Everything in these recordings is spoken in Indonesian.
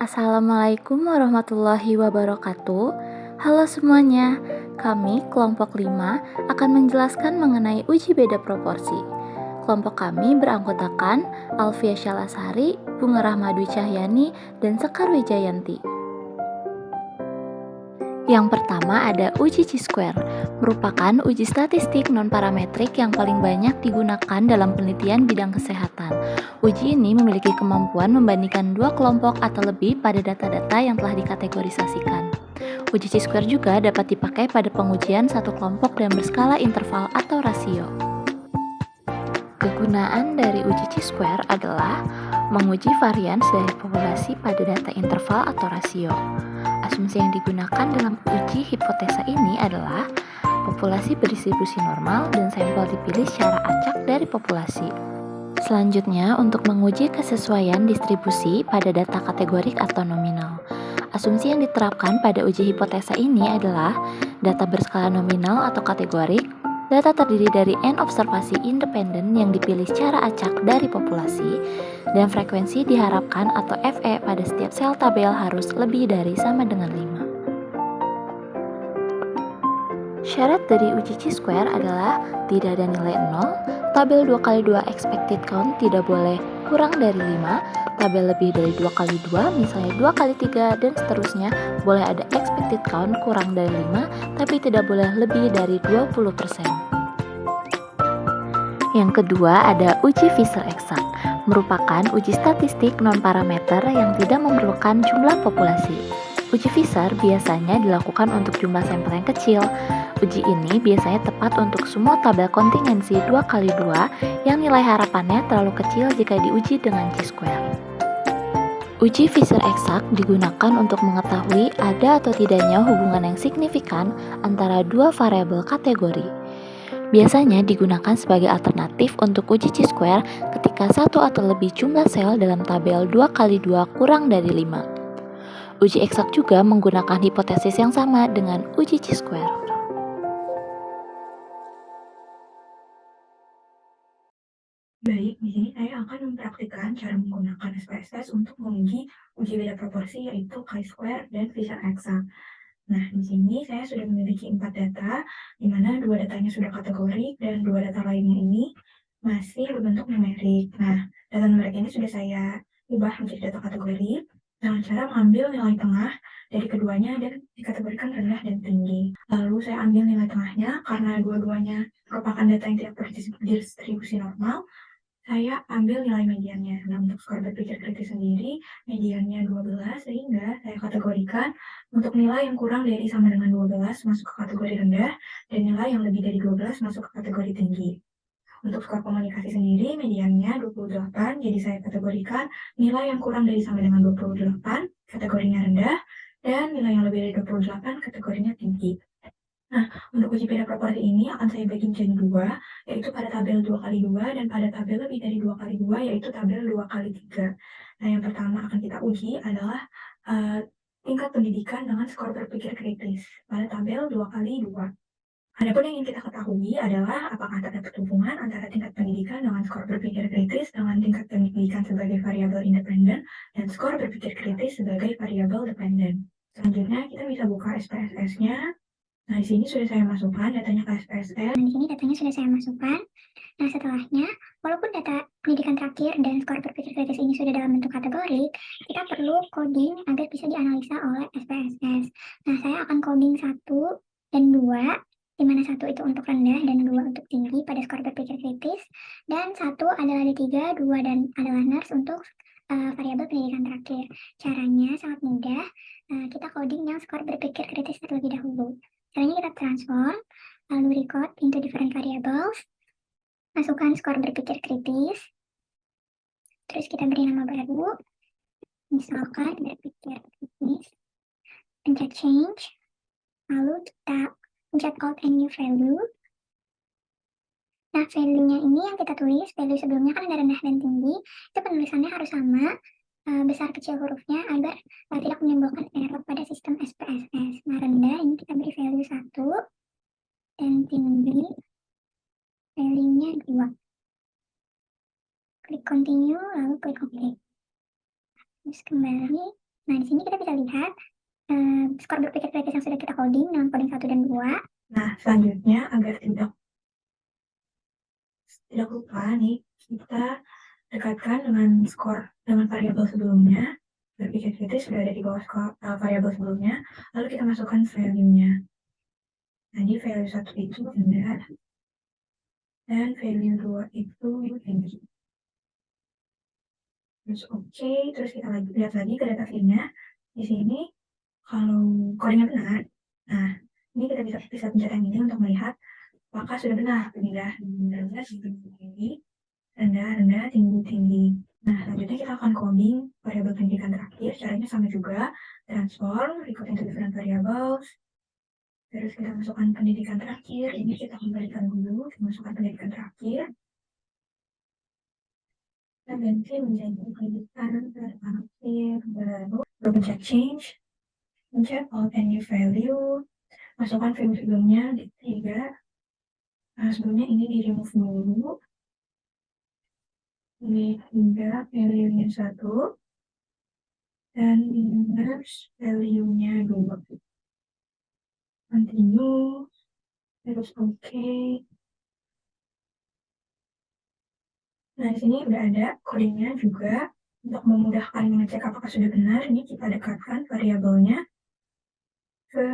Assalamualaikum warahmatullahi wabarakatuh. Halo semuanya, kami kelompok 5 akan menjelaskan mengenai uji beda proporsi. Kelompok kami beranggotakan Alfia Syalasari, Bunga Rahmadwi Cahyani, dan Sekar Wijayanti. Yang pertama ada uji chi-square, merupakan uji statistik non-parametrik yang paling banyak digunakan dalam penelitian bidang kesehatan. Uji ini memiliki kemampuan membandingkan dua kelompok atau lebih pada data-data yang telah dikategorisasikan. Uji chi-square juga dapat dipakai pada pengujian satu kelompok dan berskala interval atau rasio. Kegunaan dari uji chi-square adalah menguji varians dari populasi pada data interval atau rasio. Asumsi yang digunakan dalam uji hipotesa ini adalah populasi berdistribusi normal dan sampel dipilih secara acak dari populasi. Selanjutnya, untuk menguji kesesuaian distribusi pada data kategorik atau nominal. Asumsi yang diterapkan pada uji hipotesa ini adalah data berskala nominal atau kategorik, data terdiri dari N observasi independen yang dipilih secara acak dari populasi, dan frekuensi diharapkan atau FE pada setiap sel tabel harus lebih dari sama dengan 5. Syarat dari uji chi-square adalah tidak ada nilai 0, tabel 2x2 expected count tidak boleh kurang dari 5, tabel lebih dari 2x2 misalnya 2x3 dan seterusnya boleh ada expected count kurang dari 5 tapi tidak boleh lebih dari 20%. Yang kedua ada uji Fisher eksak, merupakan uji statistik non-parameter yang tidak memerlukan jumlah populasi. Uji Fisher biasanya dilakukan untuk jumlah sampel yang kecil. Uji ini biasanya tepat untuk semua tabel kontingensi 2x2 yang nilai harapannya terlalu kecil jika diuji dengan chi-square. Uji Fisher eksak digunakan untuk mengetahui ada atau tidaknya hubungan yang signifikan antara dua variabel kategori. Biasanya digunakan sebagai alternatif untuk uji chi-square ketika satu atau lebih jumlah sel dalam tabel 2x2 kurang dari 5. Uji eksak juga menggunakan hipotesis yang sama dengan uji chi-square. Baik, di sini saya akan mempraktikkan cara menggunakan SPSS untuk menguji uji beda proporsi yaitu chi-square dan Fisher eksak. Nah, di sini saya sudah memiliki 4 data, di mana 2 datanya sudah kategorik dan 2 data lainnya ini masih berbentuk numerik. Nah, data numerik ini sudah saya ubah menjadi data kategorik dengan cara mengambil nilai tengah dari keduanya dan dikategorikan rendah dan tinggi. Lalu saya ambil nilai tengahnya karena dua-duanya merupakan data yang tidak berdistribusi normal, saya ambil nilai mediannya. Nah, untuk skor berpikir kritis sendiri, mediannya 12, sehingga saya kategorikan untuk nilai yang kurang dari sama dengan 12 masuk ke kategori rendah, dan nilai yang lebih dari 12 masuk ke kategori tinggi. Untuk skor komunikasi sendiri, mediannya 28, jadi saya kategorikan nilai yang kurang dari sama dengan 28, kategorinya rendah, dan nilai yang lebih dari 28, kategorinya tinggi. Nah, untuk uji beda proporsi ini akan saya bagi menjadi dua, yaitu pada tabel 2x2 dan pada tabel lebih dari 2x2, yaitu tabel 2x3. Nah, yang pertama akan kita uji adalah tingkat pendidikan dengan skor berpikir kritis pada tabel 2x2. Adapun yang ingin kita ketahui adalah apakah terdapat hubungan antara tingkat pendidikan dengan skor berpikir kritis dengan tingkat pendidikan sebagai variabel independen dan skor berpikir kritis sebagai variabel dependen. Selanjutnya, kita bisa buka SPSS-nya. Nah, di sini sudah saya masukkan datanya ke SPSS. Di sini datanya sudah saya masukkan. Nah, setelahnya, walaupun data pendidikan terakhir dan skor berpikir kritis ini sudah dalam bentuk kategorik, kita perlu coding agar bisa dianalisa oleh SPSS. Nah, saya akan coding 1 dan 2, di mana 1 itu untuk rendah dan 2 untuk tinggi pada skor berpikir kritis, dan 1 adalah D3, 2 dan adalah nurse untuk variabel pendidikan terakhir. Caranya sangat mudah, kita coding yang skor berpikir kritis terlebih dahulu. Caranya kita transform, lalu record into different variables, masukkan skor berpikir kritis, terus kita beri nama baru, misalkan berpikir kritis, pencet change, lalu kita pencet alt and new value. Nah, value-nya ini yang kita tulis, value sebelumnya kan ada rendah dan tinggi, itu penulisannya harus sama, besar kecil hurufnya agar tidak menimbulkan error pada sistem SPSS. Nah, rendah ini kita beri value 1 dan tinggi value-nya 2. Klik continue lalu klik OK. Terus kembali Nah, di sini kita bisa lihat skor berpikir kritis yang sudah kita coding dengan coding 1 dan 2. Nah, selanjutnya agar tidak lupa nih, kita dekatkan dengan variabel sebelumnya. Berpikir kritis sudah ada di bawah variabel sebelumnya, lalu kita masukkan value-nya. Jadi value 1 itu rendah, dan value 2 itu tinggi. Terus oke, terus kita lihat lagi ke data field-nya. Di sini kalau codingnya benar, nah ini kita bisa pencet yang ini untuk melihat apakah sudah benar. Rendah, tinggi, rendah, tinggi. Nah, selanjutnya kita akan coding variabel pendidikan terakhir. Caranya sama juga, transform, recode into different variables. Terus kita masukkan pendidikan terakhir. Ini kita kembalikan dulu, masukkan pendidikan terakhir. Dan ganti menjadi pendidikan terakhir baru. Pencet change, pencet all and new value. Masukkan value sebelumnya di 3. Nah, sebelumnya ini di remove dulu. Ini 3, value-nya 1. Dan minus value-nya 2. Continue, terus oke. Nah, di sini udah ada codingnya juga. Untuk memudahkan mengecek apakah sudah benar, ini kita dekatkan variabelnya ke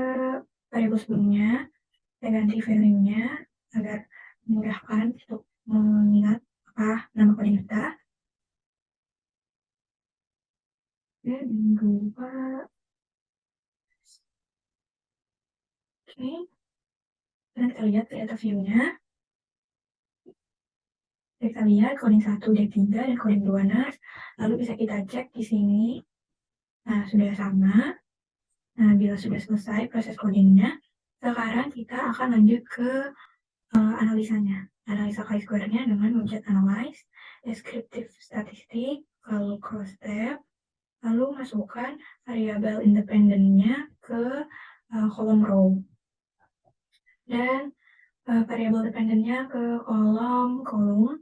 variabel sebelumnya. Kita ganti value-nya agar memudahkan untuk mengingat apa nama coding kita. Dan dua. Oke. Dan kita lihat data view-nya. Kita lihat coding 1 D3 dan coding 2 NAS. Lalu bisa kita cek di sini. Nah, sudah sama. Nah, bila sudah selesai proses codingnya, sekarang kita akan lanjut ke analisanya. Analisa chi-square-nya dengan mencet analyze, descriptive statistik, lalu cross tab, lalu masukkan variabel independennya ke kolom row. Dan variabel dependennya ke kolom.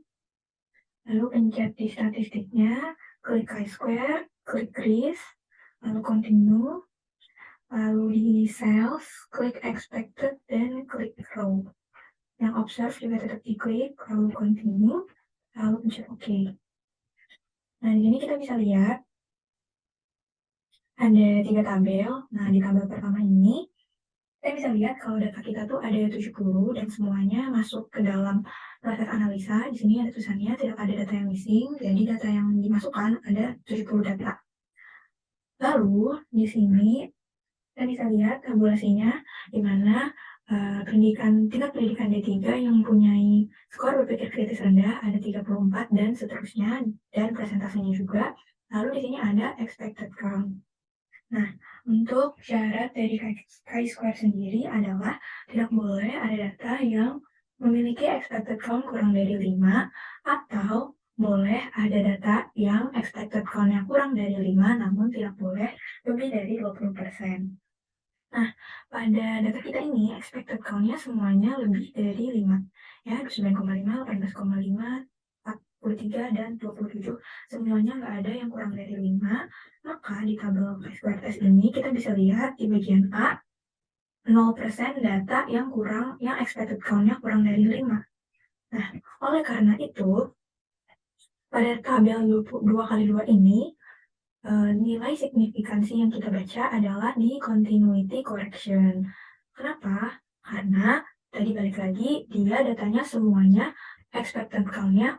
Lalu pencet di statistiknya, klik chi-square, klik RIS, lalu continue, lalu di cells, klik expected, dan klik row. Yang observe juga tetap diklik, lalu continue, lalu pencet OK. Nah, di sini kita bisa lihat ada 3 tabel. Nah, di tabel pertama ini, kita bisa lihat kalau data kita tuh ada 70 dan semuanya masuk ke dalam proses analisa. Di sini ada tulisannya tidak ada data yang missing, jadi data yang dimasukkan ada 70 data. Lalu di sini kita bisa lihat tabulasinya di mana tingkat pendidikan D3 yang mempunyai skor berpikir kritis rendah ada 34 dan seterusnya, dan presentasenya juga. Lalu di sini ada expected count. Nah, untuk syarat dari chi-square sendiri adalah tidak boleh ada data yang memiliki expected count kurang dari 5, atau boleh ada data yang expected count-nya kurang dari 5 namun tidak boleh lebih dari 20%. Nah, pada data kita ini expected count-nya semuanya lebih dari 5. Ya, 9,5, 18,5, 43, dan 27. Semuanya nggak ada yang kurang dari 5. Maka di tabel chi-square test ini kita bisa lihat di bagian A, 0% data yang expected count-nya kurang dari 5. Nah, oleh karena itu, pada tabel 2x2 ini, nilai signifikansi yang kita baca adalah di continuity correction. Kenapa? Karena tadi balik lagi, dia datanya semuanya expected count-nya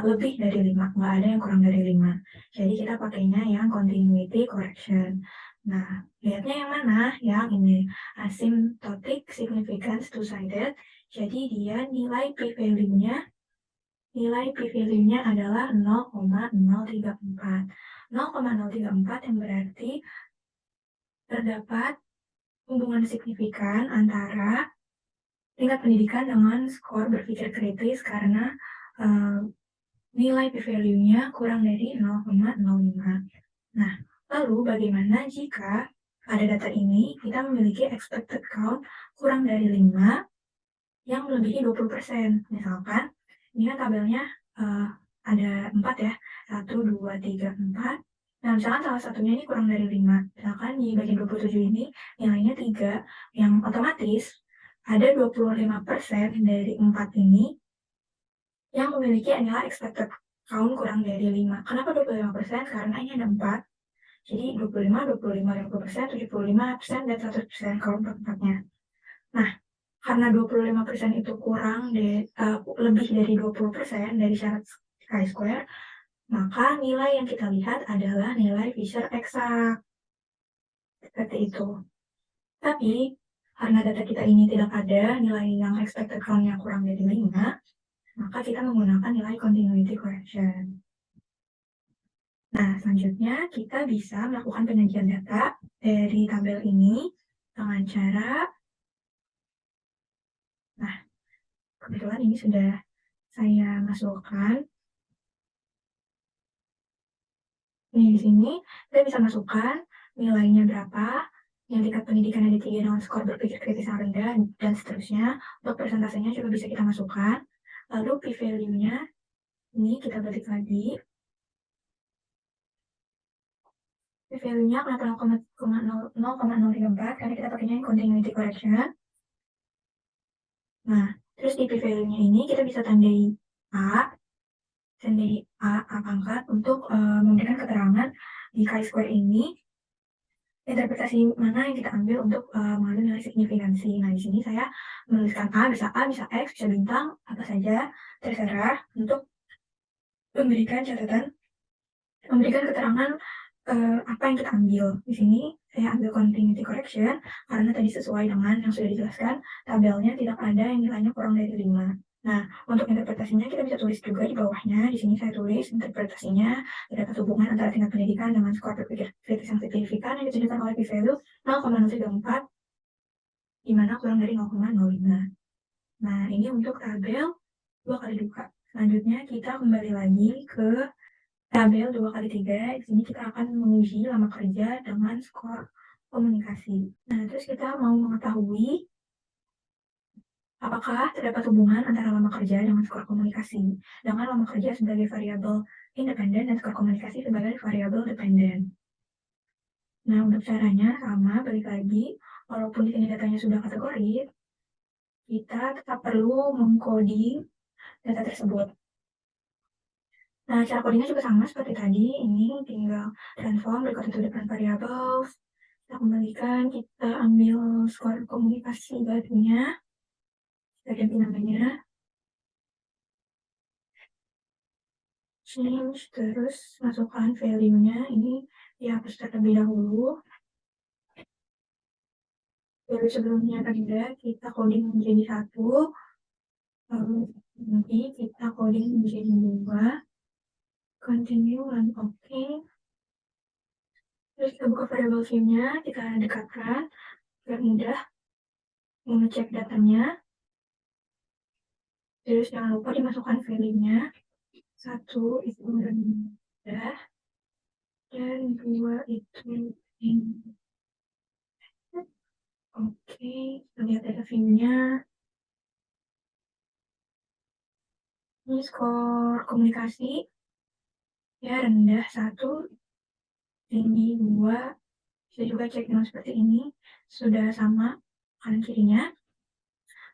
lebih dari 5, nggak ada yang kurang dari 5. Jadi kita pakainya yang continuity correction. Nah, lihatnya yang mana? Yang ini, asymptotic significance two-sided. Jadi dia nilai p-value-nya adalah 0,034. 0,034 yang berarti terdapat hubungan signifikan antara tingkat pendidikan dengan skor berpikir kritis karena nilai p-value-nya kurang dari 0,05. Nah, lalu bagaimana jika pada data ini kita memiliki expected count kurang dari 5 yang melebihi 20%? Misalkan, ini kan tabelnya ada 4 ya, 1, 2, 3, 4. Nah, misalkan salah satunya ini kurang dari 5. Misalkan di bagian 27 ini nilainya 3, yang otomatis ada 25% dari 4 ini yang memiliki nilai expected count kurang dari 5. Kenapa 25%? Karena ini ada 4. Jadi 25, 25, 50%, 75%, dan 100% kalau empat-empatnya. Nah, karena 25% itu lebih dari 20% dari syarat chi-square, maka nilai yang kita lihat adalah nilai Fisher eksak. Seperti itu. Tapi, karena data kita ini tidak ada nilai yang expected count-nya kurang dari 5, maka kita menggunakan nilai continuity correction. Nah, selanjutnya kita bisa melakukan penyajian data dari tabel ini dengan cara, nah, kebetulan ini sudah saya masukkan. Nih, di sini kita bisa masukkan nilainya berapa, yang tingkat pendidikan ada 3 dengan skor berpikir kritis yang rendah, dan seterusnya. Untuk persentasenya juga bisa kita masukkan. Lalu p-value-nya, ini kita balik lagi. P-value-nya kenapa 0,034, karena kita pakainya yang continuity correction. Nah, terus di p-value-nya ini kita bisa tandai A pangkat untuk memberikan keterangan di chi-square ini interpretasi mana yang kita ambil untuk mengambil nilai signifikansi. Nah, di sini saya menuliskan A, bisa X, bisa bintang, apa saja, terserah untuk memberikan keterangan apa yang kita ambil. Di sini saya ambil continuity correction karena tadi sesuai dengan yang sudah dijelaskan, tabelnya tidak ada yang nilainya kurang dari 5. Nah, untuk interpretasinya kita bisa tulis juga di bawahnya. Di sini saya tulis interpretasinya terdapat hubungan antara tingkat pendidikan dengan skor berpikir kritis yang signifikan yang ditunjukkan oleh p-value 0,034, di mana kurang dari 0,05. Nah, ini untuk tabel 2 kali 2. Selanjutnya kita kembali lagi ke tabel 2 kali 3. Di sini kita akan menguji lama kerja dengan skor komunikasi. Nah, terus kita mau mengetahui apakah terdapat hubungan antara lama kerja dengan skor komunikasi, dengan lama kerja sebagai variabel independen dan skor komunikasi sebagai variabel dependen. Nah, untuk caranya sama, balik lagi, walaupun di sini datanya sudah kategori, kita tetap perlu mengcoding data tersebut. Nah, cara codingnya juga sama seperti tadi. Ini tinggal transform record into different variables. Kita kembalikan, kita ambil skor komunikasi barunya. Kita ganti namanya. Change, terus masukkan value-nya. Ini dihapus terlebih dahulu. Value sebelumnya rendah, kita coding menjadi 1. Lalu nanti kita coding menjadi 2. Continue dan OK. Terus kita buka variable view-nya, kita dekatkan biar mudah mengecek datanya. Terus jangan lupa dimasukkan value-nya. 1 itu rendah dan 2 itu tinggi. Oke, kita lihat data view-nya. Ini skor komunikasi ya, rendah 1, tinggi 2. Bisa juga cek dengan seperti ini, sudah sama kanan kirinya.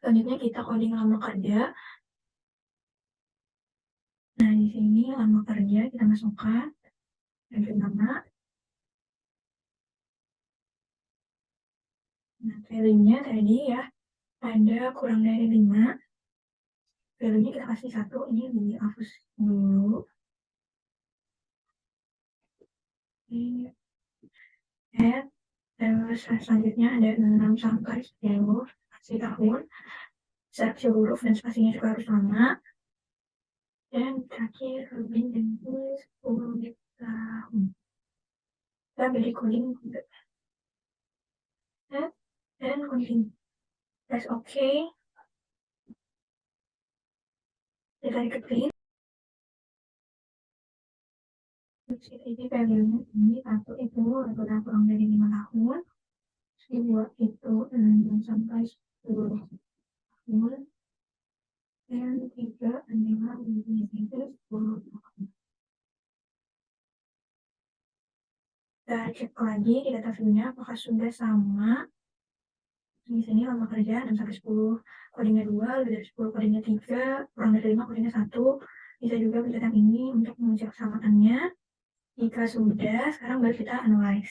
Selanjutnya kita coding lama kerja. Nah, di sini lama kerja kita masukkan dan nama. Nah, value-nya tadi ya ada kurang dari 5. Value-nya kita kasih 1, ini dihapus dulu. Ini add, terus selanjutnya ada 6 sampai 10 kasih tahun, secara huruf dan spasinya juga harus sama. Dan terakhir lebih dari 10 tahun. Kita beri coding dan continue. Press OK. Kita tarik ke print. Jadi value-nya ini 1 itu adalah kurang dari 5 tahun. 2 itu 6 sampai 10 tahun. Dan 3 adalah lebih dari 10 tahun. kita cek lagi di data view-nya apakah sudah sama. Di sini lama kerja 6 sampai 10, kodenya 2, lebih dari 10 kodenya 3, kurang dari 5 kodenya 1. Bisa juga pencet yang ini untuk mengecek kesamaannya. Jika sudah, sekarang baru kita analyze.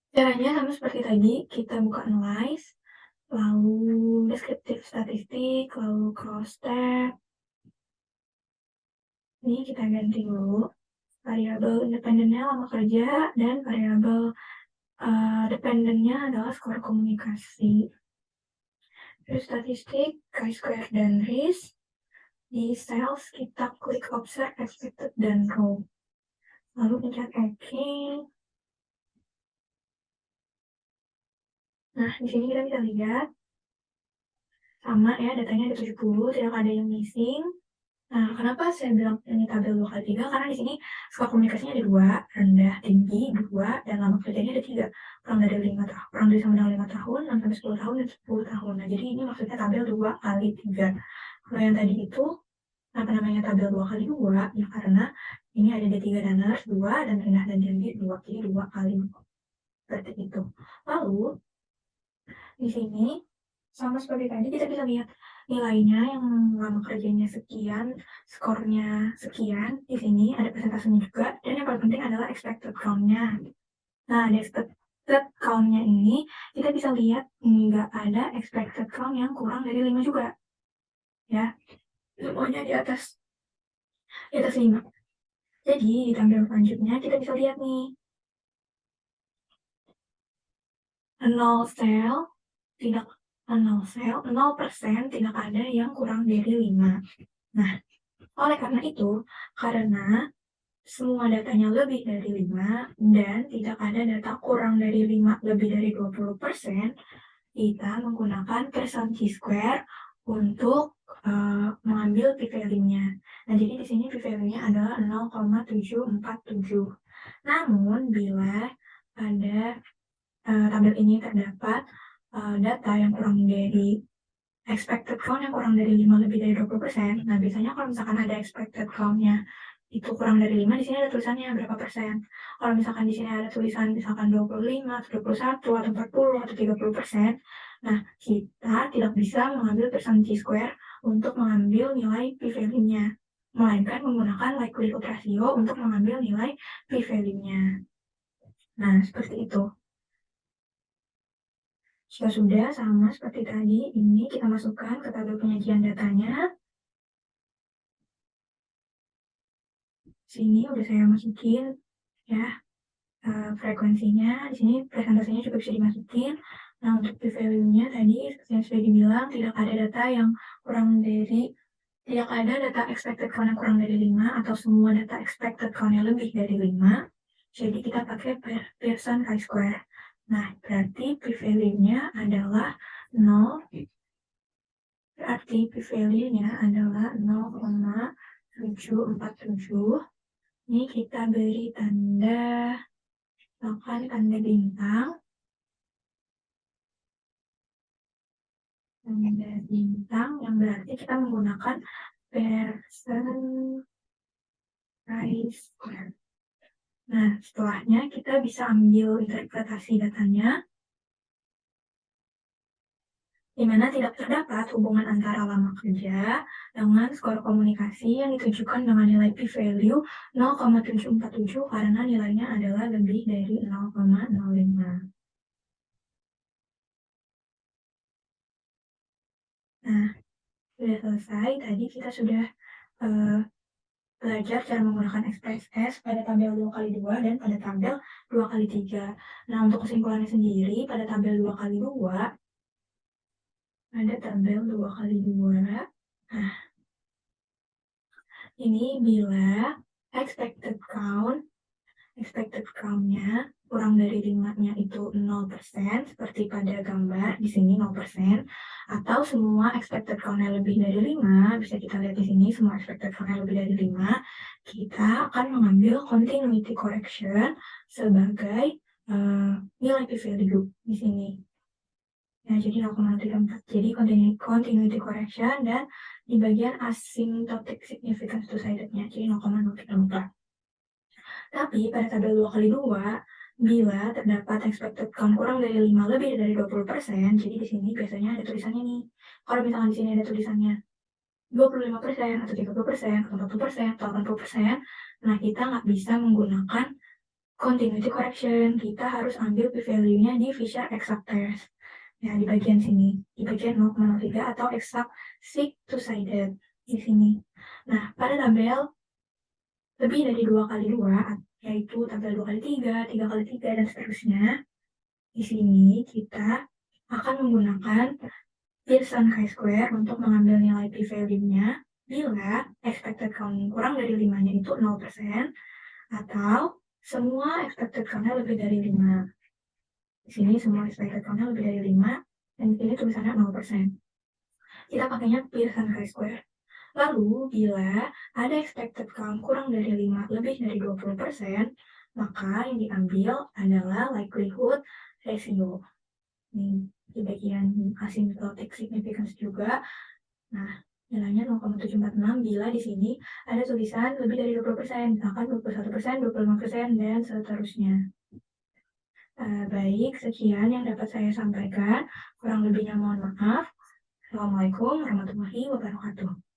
Caranya sama seperti tadi, kita buka analyze, lalu deskriptif statistik, lalu cross tab. Ini kita ganti dulu. Variabel independennya lama kerja dan variabel dependennya adalah skor komunikasi. Terus statistik, chi-square dan risk. Di sales kita klik observe, expected, dan row. Lalu pencet OK. Nah, di sini kita bisa lihat sama ya, datanya ada 70, tidak ada yang missing. Nah, kenapa saya bilang ini tabel 2x3? Karena di sini skor komunikasinya ada 2, rendah, tinggi, 2, dan lama kerjanya ada 3. Kurang dari 5 tahun, kurang dari sama dengan 5 tahun, 6 sampai 10 tahun, dan 10 tahun. Nah, jadi ini maksudnya tabel 2x3. Kalau yang tadi itu, apa namanya tabel 2x2? Ya karena ini ada D3 dan nurse 2, dan rendah dan tinggi 2, jadi 2 kali 2. Seperti itu. Lalu, di sini, sama seperti tadi, kita bisa lihat nilainya yang lama kerjanya sekian, skornya sekian. Di sini ada persentasenya juga, dan yang paling penting adalah expected count-nya. Nah, di expected count-nya ini kita bisa lihat nggak ada expected count yang kurang dari 5 juga. Ya, semuanya di atas 5. Jadi, di tampil selanjutnya kita bisa lihat nih. 0 sel, 0% tidak ada yang kurang dari 5. Nah, oleh karena itu, karena semua datanya lebih dari 5 dan tidak ada data kurang dari 5 lebih dari 20%, kita menggunakan percent chi-square untuk mengambil p-value-nya. Nah, jadi di sini p-value-nya adalah 0,747. Namun, bila pada tabel ini terdapat data yang kurang dari expected count yang kurang dari 5 lebih dari 20%. Nah, biasanya kalau misalkan ada expected count-nya itu kurang dari 5, di sini ada tulisannya berapa persen. Kalau misalkan di sini ada tulisan misalkan 25, atau 21, atau 40, atau 30%, nah kita tidak bisa mengambil percent chi-square untuk mengambil nilai p-value-nya, melainkan menggunakan likelihood ratio untuk mengambil nilai p-value-nya. Nah, seperti itu. Jika sudah sama seperti tadi, ini kita masukkan ke tabel penyajian datanya. Sini udah saya masukin ya frekuensinya. Di sini presentasenya juga bisa dimasukin. Nah, untuk p-value-nya tadi seperti yang sudah dibilang, tidak ada data expected count yang kurang dari 5 atau semua data expected count yang lebih dari 5. Jadi kita pakai percent chi-square. Nah, berarti p-value-nya adalah 0. Berarti p-value-nya adalah 0,747. Ini kita beri tanda, misalkan tanda bintang. Tanda bintang yang berarti kita menggunakan percent chi-square. Nah, setelahnya kita bisa ambil interpretasi datanya, di mana tidak terdapat hubungan antara lama kerja dengan skor komunikasi yang ditujukan dengan nilai p-value 0,747 karena nilainya adalah lebih dari 0,05. Nah, sudah selesai. Tadi kita sudah belajar cara menggunakan XPSS pada tabel 2x2 dan pada tabel 2x3. Nah, untuk kesimpulannya sendiri, pada tabel 2x2, ada tabel 2x2. Nah, ini bila expected count-nya kurang dari 5-nya itu 0%, seperti pada gambar di sini 0%, atau semua expected count-nya lebih dari 5, bisa kita lihat di sini semua expected count-nya lebih dari 5, kita akan mengambil continuity correction sebagai nilai p-value di sini. Ya, jadi 0,34. Jadi continuity correction dan di bagian asymptotic significance two-sided-nya, jadi 0,034. Tapi pada tabel 2x2, bila terdapat expected count kurang dari 5 lebih dari 20%, jadi di sini biasanya ada tulisannya nih. Kalau misalkan di sini ada tulisannya 25% atau 30% atau 40% atau 80%, nah kita nggak bisa menggunakan continuity correction. Kita harus ambil p-value-nya di Fisher exact test. Ya, di bagian sini, di bagian 0,03 atau exact sig two-sided di sini. Nah, pada tabel lebih dari 2x2, yaitu tabel 2x3, 3x3, dan seterusnya, di sini kita akan menggunakan Pearson chi-square untuk mengambil nilai p-value-nya bila expected count kurang dari 5-nya itu 0% atau semua expected count-nya lebih dari 5. Di sini semua expected count-nya lebih dari 5, dan di sini tulisannya 0%. Kita pakainya Pearson chi-square. Lalu, bila ada expected count kurang dari 5 lebih dari 20%, maka yang diambil adalah likelihood ratio. Ini di bagian asymptotic significance juga. Nah, nilainya 0,746 bila di sini ada tulisan lebih dari 20%, misalkan 21%, 25%, dan seterusnya. Baik, sekian yang dapat saya sampaikan. Kurang lebihnya mohon maaf. Assalamualaikum warahmatullahi wabarakatuh.